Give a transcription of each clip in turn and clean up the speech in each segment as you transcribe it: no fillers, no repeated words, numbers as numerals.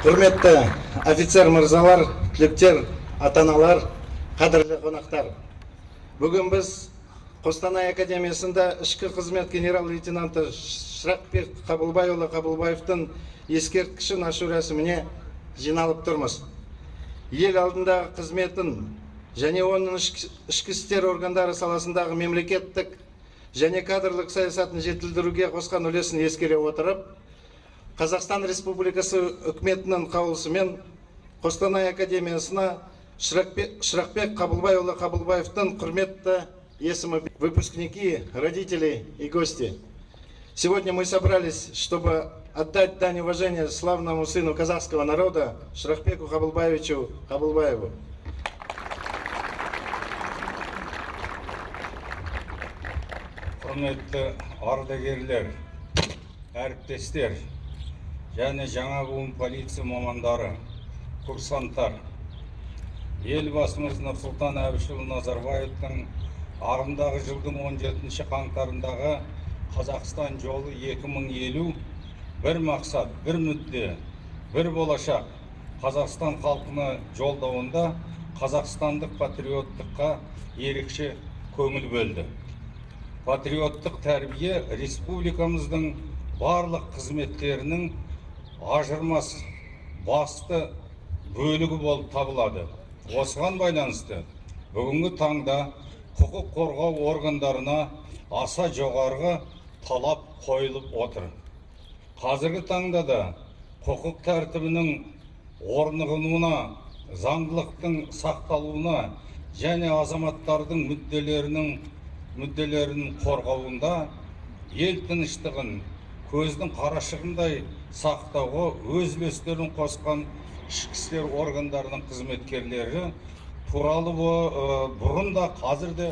Құрметті офицер мырзалар, түлектер, ата-аналар, қадірлі қонақтар. Бүгін біз Қостанай академиясында ішкі қызмет генерал-лейтенанты Шырақбек Қабылбайұлы Қабылбаевтың ескерткішін ашу рәсіміне жиналып тұрмыз. Ел алдындағы қызметін және оның ішкі істер органдары саласындағы мемлекеттік және кадрлық саясатын жетілдіруге қосқан үлесін ескере отырып, Қазақстан Республикасы үкіметінің қаулысымен Қостанай академиясына Шырақбек Қабылбайұлы Қабылбаевтың құрметті есімі выпускники, родители и гости. Сегодня мы собрались, чтобы отдать дань уважения славному сыну казахского народа Шырақбеку Қабылбаевичу Қабылбаеву. Құрметті ардагерлер, әріптестер, және жаңа буын полиция мамандары, курсанттар. Елбасымыз Нұрсұлтан Әбішұлы Назарбаевтың ағымдағы жылдың 17 қаңтарындағы Қазақстан жолы 2050 бір мақсат, бір мүдде, бір болашақ Қазақстан халқына жолдауында қазақстандық патриоттыққа ерекше көңіл бөлді. Патриоттық тәрбие республикамыздың барлық қызметтерінің ажырмас басты бөлігі болып табылады. Осыған байланысты бүгінгі таңда құқық қорғау органдарына аса жоғарғы талап қойылып отыр. Қазіргі таңда да құқық тәртібінің орнығуына, заңдылықтың сақталуына және азаматтардың мүдделерінің қорғауында ел тыныштығын көздің қарашығындай сақтауға өз үлестерін қосқан ішкі істер органдарының қызметкерлері туралы бұрын да қазір де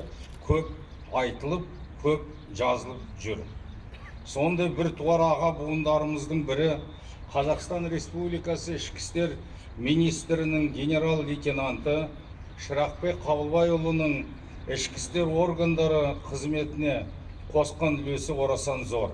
көп айтылып, көп жазылып жүр. Сондай бір туар аға буындарымыздың бірі Қазақстан Республикасы ішкі істер министрінің генерал-лейтенанты Шырақбек Қабылбайұлының ішкі істер органдары қызметіне қосқан үлесі орасан зор.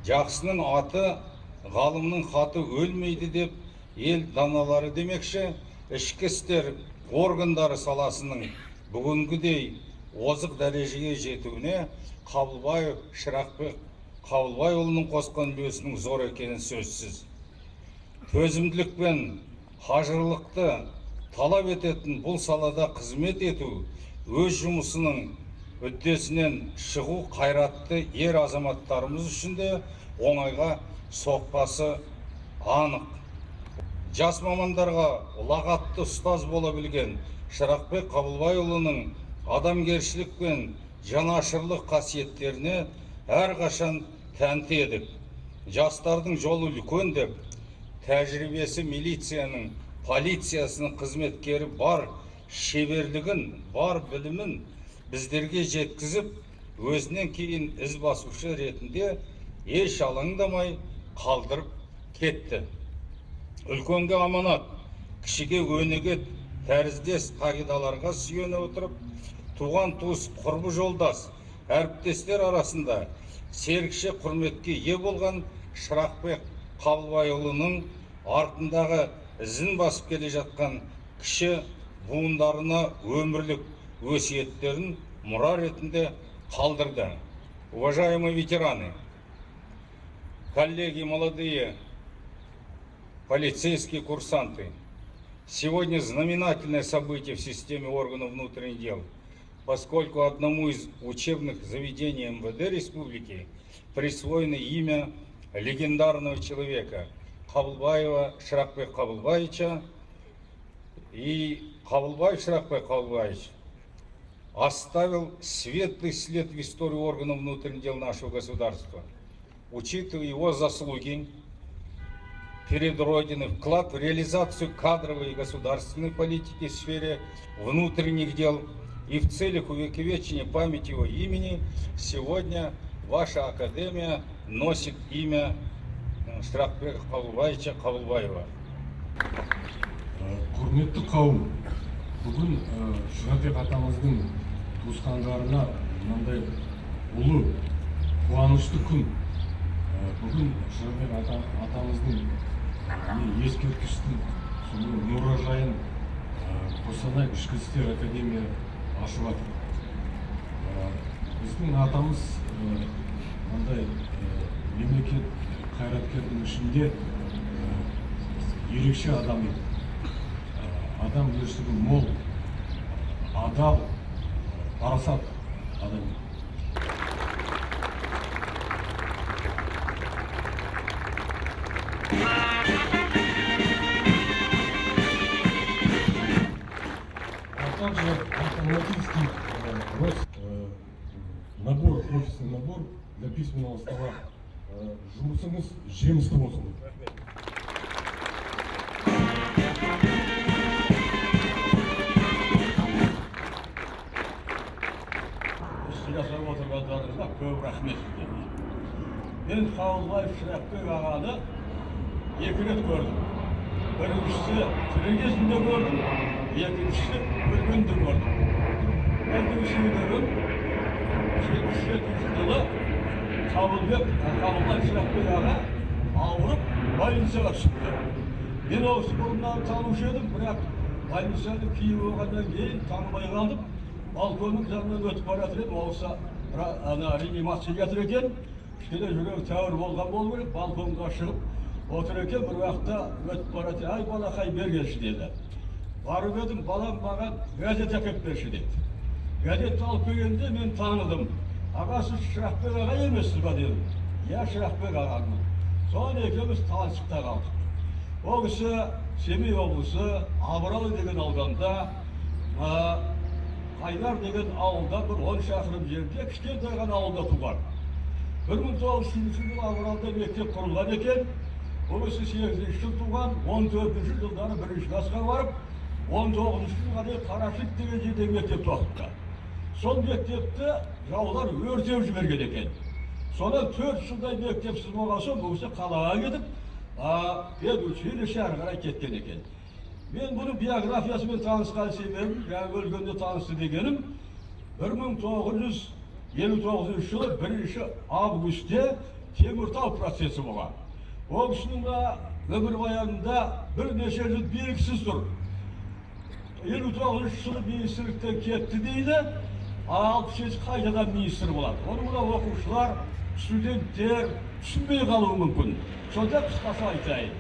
Жақсының аты, ғалымның хаты өлмейді деп ел даналары демекші, ішкі істер органдары саласының бүгінгідей озық дәрежеге жетуіне Шырақбек Қабылбайұлының қосқан үлесінің зор екені сөзсіз. Төзімділік пен қажырлықты талап ететін бұл салада қызмет ету өз жұмысының үддесінен шығу қайратты ер азаматтарымыз үшін де оңайға соқпасы анық. Жас мамандарға ұлағатты ұстаз бола білген Шырақбек Қабылбайұлының адамгершілік пен жанашырлық қасиеттеріне әрқашан тәнті едік. Жастардың жолы үлкен деп, тәжірибесі милицияның, полициясының қызметкері бар шеберлігін, бар білімін біздерге жеткізіп, өзінен кейін ізбасушы ретінде еш алаңдамай қалдырып кетті. Үлкенге аманат, кішіге өнеге тәріздес қағидаларға сүйене отырып, туған туыс, құрбы жолдас, әріптестер арасында серікше құрметке ие болған Шырақбек Қабылбайұлының артындағы ізін басып келе жатқан кіші буындарына өмірлік өсиеттерін мұра ретінде қалдырды. Уважаемые ветераны, коллеги, молодые полицейские курсанты, сегодня знаменательное событие в системе органов внутренних дел, поскольку одному из учебных заведений МВД Республики присвоено имя легендарного человека Қабылбаева Шырақбек Қабылбаевича. И Қабылбаев Шырақбек Қабылбаевич оставил светлый след в истории органов внутренних дел нашего государства. Учитывая его заслуги перед Родиной, вклад в реализацию кадровой и государственной политики в сфере внутренних дел и в целях увековечения памяти его имени, сегодня ваша академия носит имя Шырақбек Қабылбаевича Қабылбаева. Құрметті қауым, бүгін Шырақбек атамыздың туысқандарына мынандай ұлы қуанышты күн. Бүгін Шырақбек атамыздың ескерткіштің соның мұражайын Қостанай Ішкі істер академия ашып жатыр. Біздің атамыз мындай мемлекет қайраткердің ішінде ерекше адам еді. Адам өсігі мол, адал, парасат адам еді. А также автоматический набор, офисный набор для письменного стола. Жұмысыңыз жемісті болсын. Жасап отырғандарыңызға көп рахмет сіздерге. Мен Қабылбаев Шырақбек ағаны 2 рет көрдім. Біріншісі тірі кезінде көрдім, екіншісі өлгенде көрдім. Екінші көрдім 77 жылы Қабылбаев Шырақбек аға ауырып больницаға түсіпті. Мен осы бұрыннан танушы едім, бірақ больницаны киіп болғаннан кейін танымай қалдым. Балконның жанынан өтіп баратыр едім, осы реанимация жатыр екен. Кішкене жүрегі тәуір болған болу керек, балконға шығып отыр екен, бір уақытта өтіп баратыр, ай балақай бергенші деді. Барып едім, балам маған газет әкеп берші деді. Газетті алып келгенде мен таныдым. Аға, сіз Шырақбек аға емессіз ба дедім. Иә, Шырақбек ағамын. Соған екеуміз танысықта қалдық. Ол кісі Семей облысы Абыралы деген ауданда, Қайдар деген ауылда бір 10 шақырым жерде кішкентай ғана ауылда туған. 1900 жылы Абыралда мектеп құрылған екен. Ол кісі 8-ші жыл туған, 14-ші жылдары 1-ші классқа барып, 19-ші жылға дейін Қарашық деген жерде мектеп оқыпты. Сол мектепті жаулар өртеп жіберген екен. Содан 4 жылдай мектепсіз болған соң бұл кісі қалаға кетіп, педучилище ары қарай кеткен екен. Мен бұның биографиясымен танысқан себебім, жаңа өлгенде танысты дегенім, 1959 жылы 1 августте Теміртау процесі болған. Ол кісінің өмірбаянында бірнеше жыл белгісіз тұр. 59 жылы министрліктен кетті дейді, 67 қайтадан министр болады. Оны мұна оқушылар, студенттер түсінбей қалуы мүмкін. Сонда қысқасы айтайын.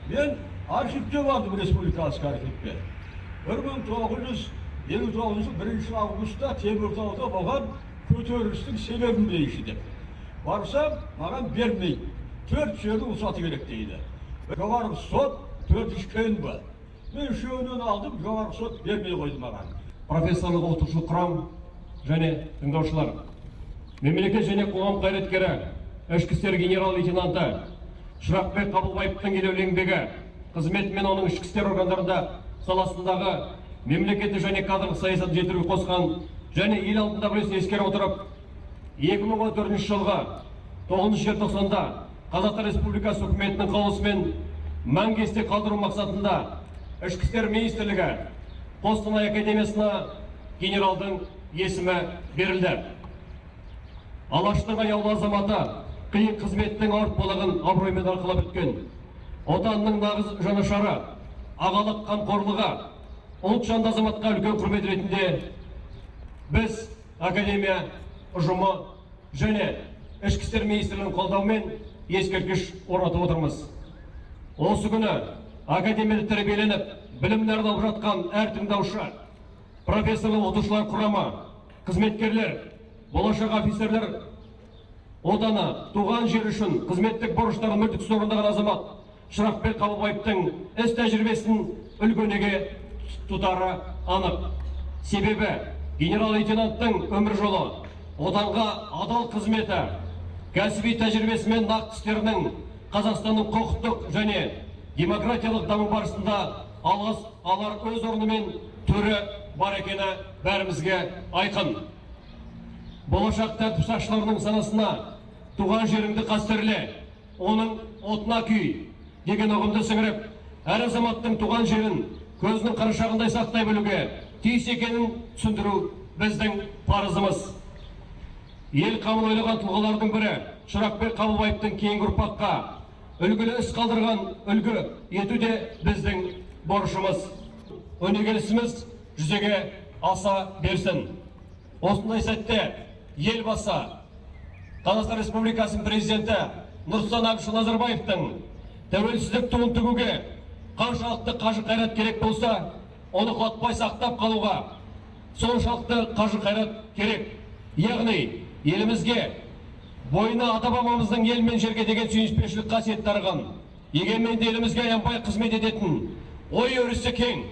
Мен архивке бардым, республикалық архивке. 1959 жылы 1 августта Теміртауда болған көтерілістің себебін дейші деп. Барсам, маған бермейді. 4 жерді ұсаты керек дейді. Жоғарғы сот 4-ші көн ба. Мен үшеуінен алдым, жоғарғы сот бермей қойды маған. Профессорлық оқытушы құрам және тыңдаушылар. Мемлекет және қоғам қайраткері, ішкі істер генерал-лейтенанты Шырақбек Қабылбаевтың елеулі еңбегі, қызметі мен оның ішкі істер органдарында саласындағы мемлекеттік және кадрлық саясат жетілуге қосқан және ел алдында үлесін ескере отырып, 2014 жылғы 9 желтоқсанда Қазақстан Республикасы үкіметінің қаулысымен мәңгі есте қалдыру мақсатында Ішкі істер министрлігі Қостанай академиясына генералдың есімі берілді. Алаштың аяулы азаматы қиын қызметтің ауыртпалығын абыроймен арқалап өткен. Отанның нағыз жанашыры, ағалық қамқорлығы, ұлт жанды азаматқа үлкен құрмет ретінде біз академия ұжымы және ішкі істер министрлігінің қолдауымен ескерткіш орнатып отырмыз. Осы күні академияда тәрбиеленіп, білімін арналып жатқан әр тыңдаушы, профессорлық оқытушылар құрамы, қызметкерлер, болашақ офицерлер, отаны, туған жер үшін қызметтік борыштарын мүлтіксіз орындаған азамат Шырақбек Қабылбаевтың іс тәжірибесін үлгі-өнеге тұтары анық. Себебі генерал-лейтенанттың өмір жолы, отанға адал қызметі, кәсіби тәжірибесі мен нақты істерінің Қазақстанның құқықтық және демократиялық даму барысында алар өз орны мен түрі бар екені бәрімізге айқын. Болашақ тәртіп сақшыларының санасына туған жеріңді қастерле, оның отына күй деген ұғымды сіңіріп, әр азаматтың туған жерін көзінің қарашығындай сақтай білуге тиіс екенін түсіндіру біздің парызымыз. Ел қамын ойлаған тұлғалардың бірі Шырақбек Қабылбаевтың кейінгі ұрпаққа үлгілі іс қалдырған үлгі ету де біздің борышымыз. Өнегелісіміз жүзеге аса берсін. Осындай сәтте елбасы, Қазақстан Республикасының президенті Нұрсұлтан Әбішұлы Назарбаевтың тәуелсіздік туын тігуге қаншалықты қажыр қайрат керек болса, оны құлатпай сақтап қалуға соншалықты қажыр қайрат керек. Яғни елімізге бойына ата-бабамыздың ел мен жерге деген сүйіспеншілік қасиет дарыған, егеменді елімізге аянбай қызмет ететін, ой өрісі кең,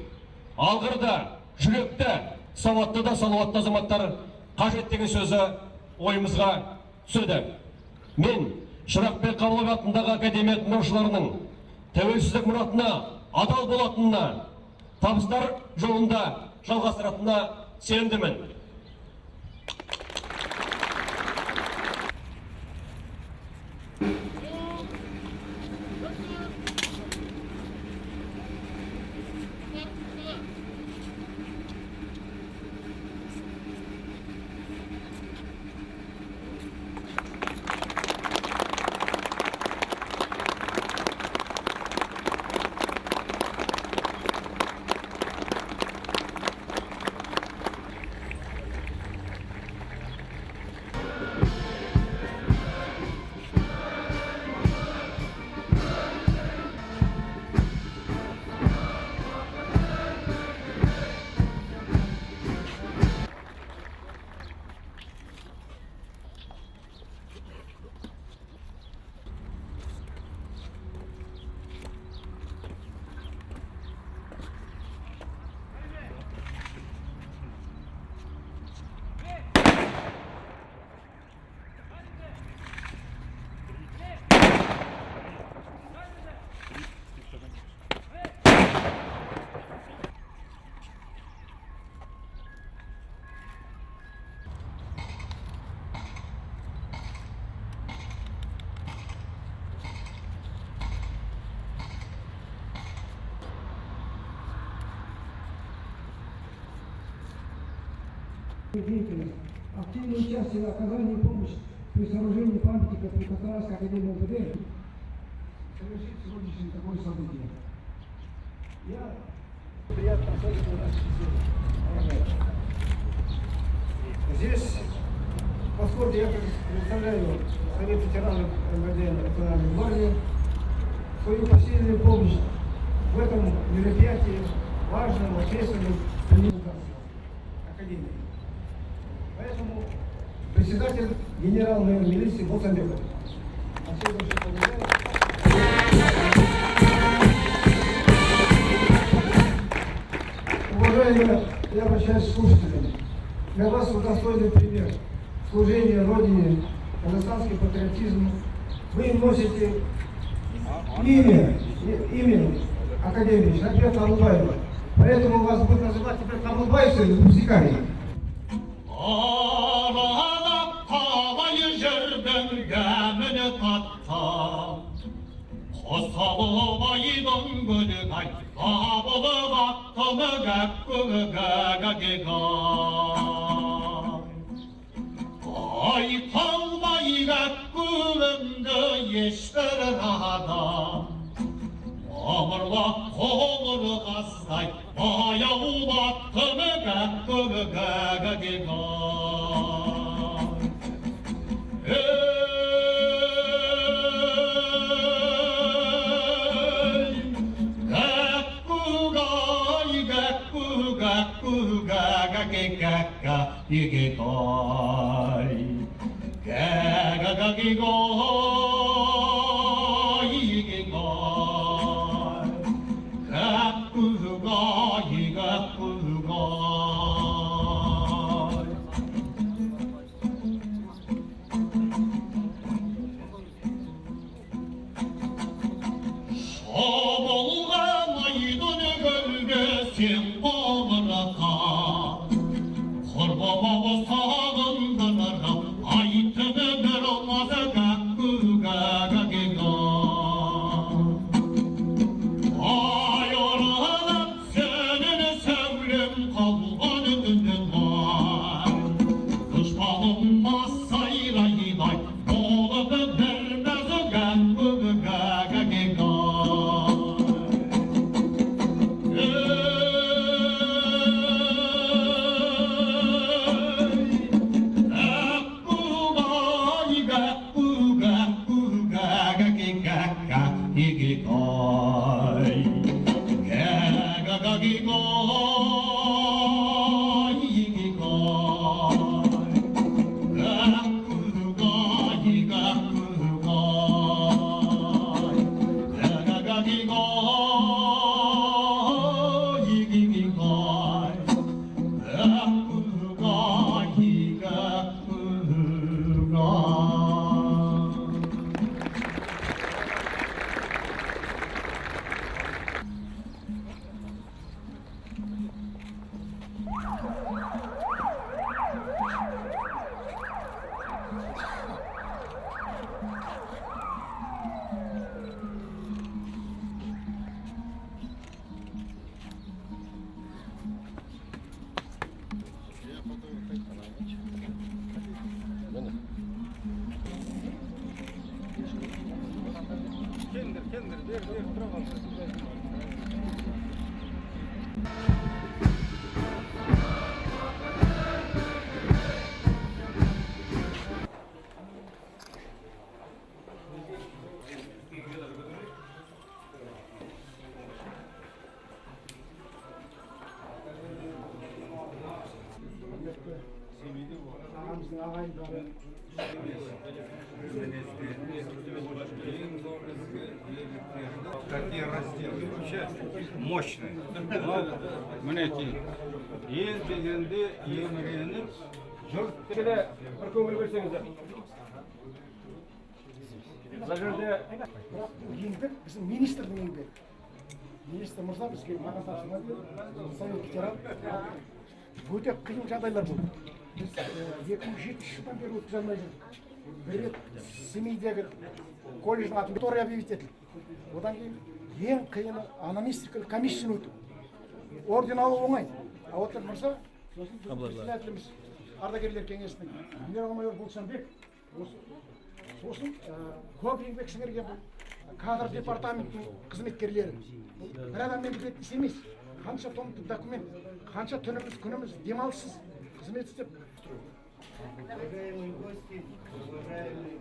алғырда, жүректі, сауатты да салауатты азаматтар қажет деген сөзі ойымызға түседі. Мен Шырақбек Қабылбаев атындағы академия тыңдаушыларының тәуелсіздік мұратына адал болатынына, табыстар жолында жалғастыратынына сенімдімін. Деятельность, активное участие в оказании помощи при сооружении памятника при Костанайской академии МВД совершить сегодняшнее такое событие. Приятно особенно наш здесь, поскольку я представляю Совет ветеранов МВД Национальной гвардии, свою посильную помощь в этом мероприятии важном, ответственном академии. Поэтому председатель генерал-майор милиции Болсамбеков. Уважаемые, я обращаюсь к слушателям. Для вас вот достойный пример служения Родине, казахстанский патриотизм. Вы носите имя Академии Шарипбек Қабылбаева. Поэтому вас будут называть теперь Қабылбаевцы или выпускниками. Аралап қалай жүрдің гәміні қатта, қосалып айдың гүлін ай, қабылып аттымы гәк-гәгәгәгәгәй. Айталмай гәк-гүлімді ешбір адам, Амырлап қолыр қаздай, баяулаттымы гәк-гәгәгәгәй. Gaga біздің ағайындары. Какие разделы? Вообще мощные. Мінекей, ел дегенде еміреніп, жұрт Келе бір көңіл берсеңіздер. Мына жерде Еңбек біздің министрдің еңбегі. Министр мырза бізге маған тапсырма совет ветеран. Өте қиын жағдайлар болды. Біз 2007 жылдан бері өткізе алмай жүрдік. Bir rет Семейдегі колледждің атын Виктория объявить етілді. Одан кейін ең қиыны анонистикалық комиссияны өту. Орден алу оңай. А вот мырза, сосын председателіміз ардагерлер кеңесінің генерал-майор Болсанбек, сосын көп еңбек сіңірген кадр департаментінің қызметкерлері. Бір адаммен бітетін іс емес. Қанша томдық документ, қанша түніміз, күніміз демалыссыз қызмет істеп. Уважаемые гости, уважаемые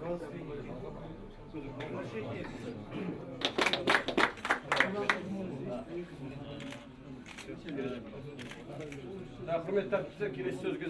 родственники, приглашение. құрметті әріптестер, келесі сөзге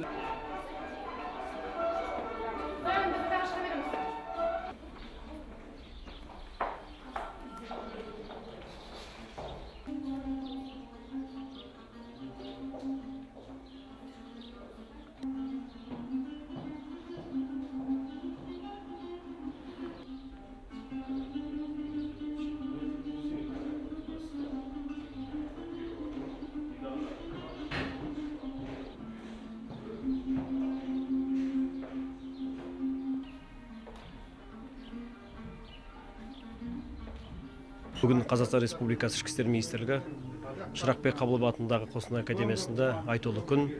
Бүгін Қазақстан Республикасы Ішкі істер министрлігі Шырақбек Қабылов атындағы Қостанай академиясында айтулы күн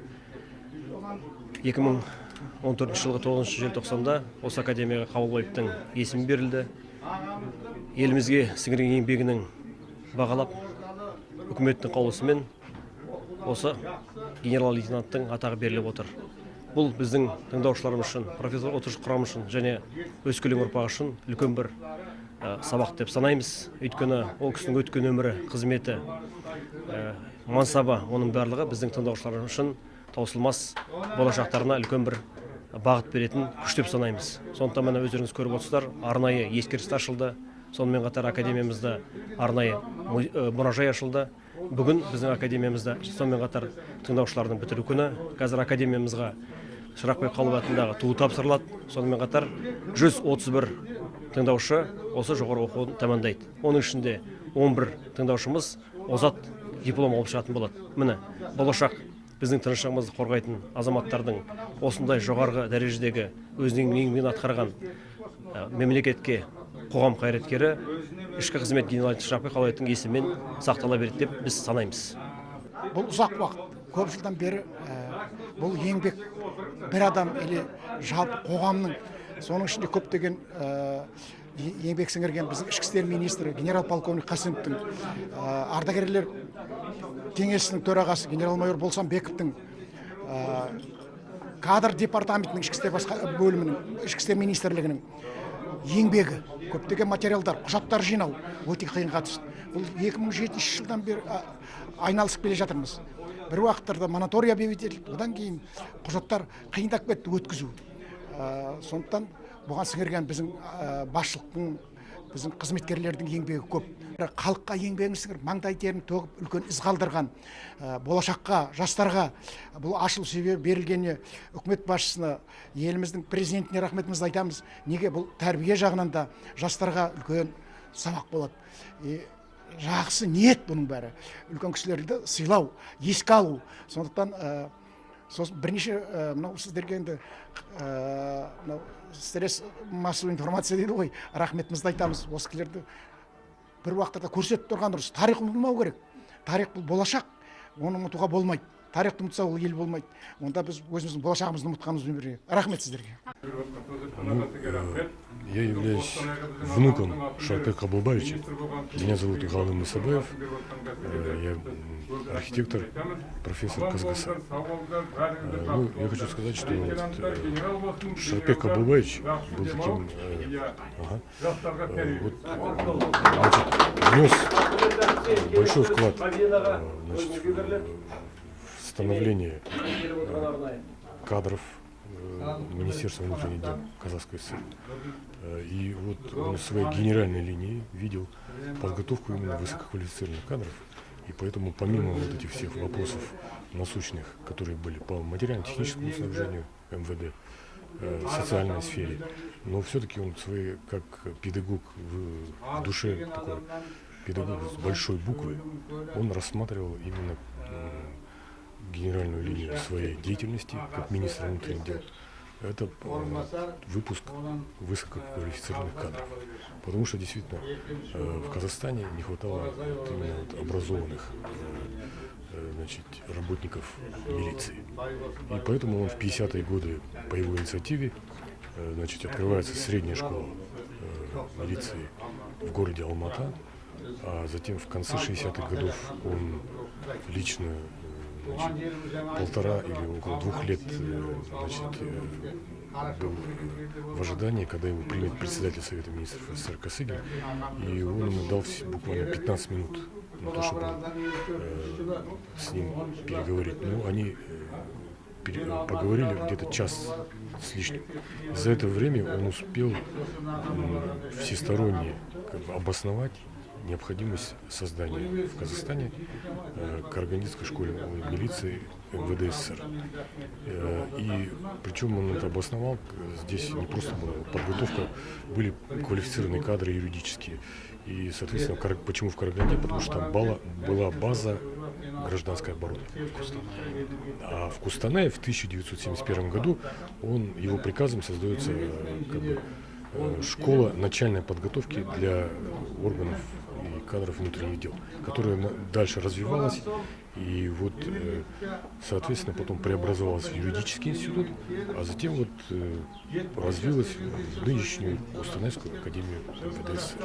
2014 жылғы 9 желтоқсанда осы академияға Қабылбаевтың есімі берілді. Елімізге сіңірген еңбегінің бағалап үкіметтің қаулысымен осы генерал-лейтенанттың атағы беріліп отыр. Бұл біздің тыңдаушыларымыз үшін, профессор отырушы құрам үшін және өскелең ұрпақ үшін үлкен бір сабақ деп санаймыз. Өйткені ол кісінің өткен өмірі, қызметі, мансабы, оның барлығы біздің тыңдаушыларымыз үшін таусылмас болашақтарына үлкен бір бағыт беретін күш деп санаймыз. Сондықтан мына өздеріңіз көріп отырсыздар, арнайы ескерткіш ашылды. Сонымен қатар академиямызда арнайы мұражай ашылды. Бүгін біздің академиямызда сонымен қатар тыңдаушылардың бітіру күні. Қазір академиямызға Шырақбек Қабылов атындағы туы тапсырылады. Сонымен қатар 131 тыңдаушы осы жоғары оқуын тәмамдайды. Оның ішінде 11 тыңдаушымыз озат диплом алып шығатын болады. Міне, болашақ біздің тыныштығымызды қорғайтын азаматтардың осындай жоғарғы дәрежедегі өзінің еңбегін атқарған мемлекетке қоғам қайраткері ішкі қызмет генерал-лейтенанты Шырақбек Қабыловтың есімімен сақтала береді деп біз санаймыз. Бұл ұзақ уақыт, көп жылдан бері бұл еңбек бір адам или жалпы қоғамның, соның ішінде көптеген еңбек сіңірген біздің ішкі істер министрі генерал-полковник Қасымовтың, ардагерлер кеңесінің төрағасы генерал-майор Болсанбековтың, кадр департаментінің ішкі істер бөлімінің, ішкі істер министрлігінің еңбегі, көптеген материалдар, құжаттар жинау өте қиынға түсті. Бұл 2007 жылдан бері айналысып келе жатырмыз. Бір уақыттарда монитория объявить етілді, одан кейін құжаттар қиындап кетті өткізу. Сондықтан бұған сіңірген біздің басшылықтың, біздің қызметкерлердің еңбегі көп. Халыққа еңбегін сіңіріп, маңдай терін төгіп, үлкен із қалдырған, болашаққа, жастарға бұл ашылу себебі берілгеніне үкімет басшысына, еліміздің президентіне рахметімізді айтамыз. Неге бұл тәрбие жағынан да жастарға үлкен сабақ болады. Жақсы ниет бұның бәрі. Үлкен кісілерді сыйлау, еске алу. Сондықтан бірнеше мынау сіздерге енді стресс массовый информация дейді ғой, рахметімізді айтамыз. Осы кісілерді бір уақытта көрсетіп тұрған дұрыс. Тарих ұмытылмау керек. Тарих бұл болашақ, оны ұмытуға болмайды. Тарихты ұмытса ол ел болмайды. Онда біз өзіміздің болашағымызды ұмытқанымызбен бірге. Рахмет сіздерге. Я являюсь внуком Шырақбека Қабылбаевича. Меня зовут Галым Мусабаев. Я архитектор, профессор КСГС. Ну, я хочу сказать, что Шырақбек Қабылбаевич был таким, внес большой вклад в становление кадров Министерства внутренних дел Казахской ССР. И вот он в своей генеральной линии видел подготовку именно высококвалифицированных кадров. И поэтому помимо вот этих всех вопросов насущных, которые были по материально-техническому снабжению МВД, социальной сфере, но все-таки он своей, как педагог в душе, такой педагог с большой буквы, он рассматривал именно генеральную линию своей деятельности как министра внутренних дел. Это выпуск высококвалифицированных кадров. Потому что действительно в Казахстане не хватало вот именно вот образованных работников милиции. И поэтому он в 50-е годы по его инициативе открывается средняя школа милиции в городе Алмата, а затем в конце 60-х годов он лично полтора или около 2 лет был в ожидании, когда его примет председатель Совета министров СССР Косыгин, и он ему дал буквально 15 минут на то, чтобы с ним переговорить. Ну, они поговорили где-то час с лишним. За это время он успел всесторонне обосновать необходимость создания в Казахстане Карагандинской школы милиции МВД СССР. И причем он это обосновал, здесь не просто была подготовка, были квалифицированные кадры юридические. И, соответственно, почему в Караганде? Потому что там была база гражданской обороны. А в Кустанае в 1971 году его приказом создается школа начальной подготовки для органов и кадров внутренних дел, которая дальше развивалась и вот, соответственно, потом преобразовалась в юридический институт, а затем вот развилась в нынешнюю Кустанайскую академию МВД СССР.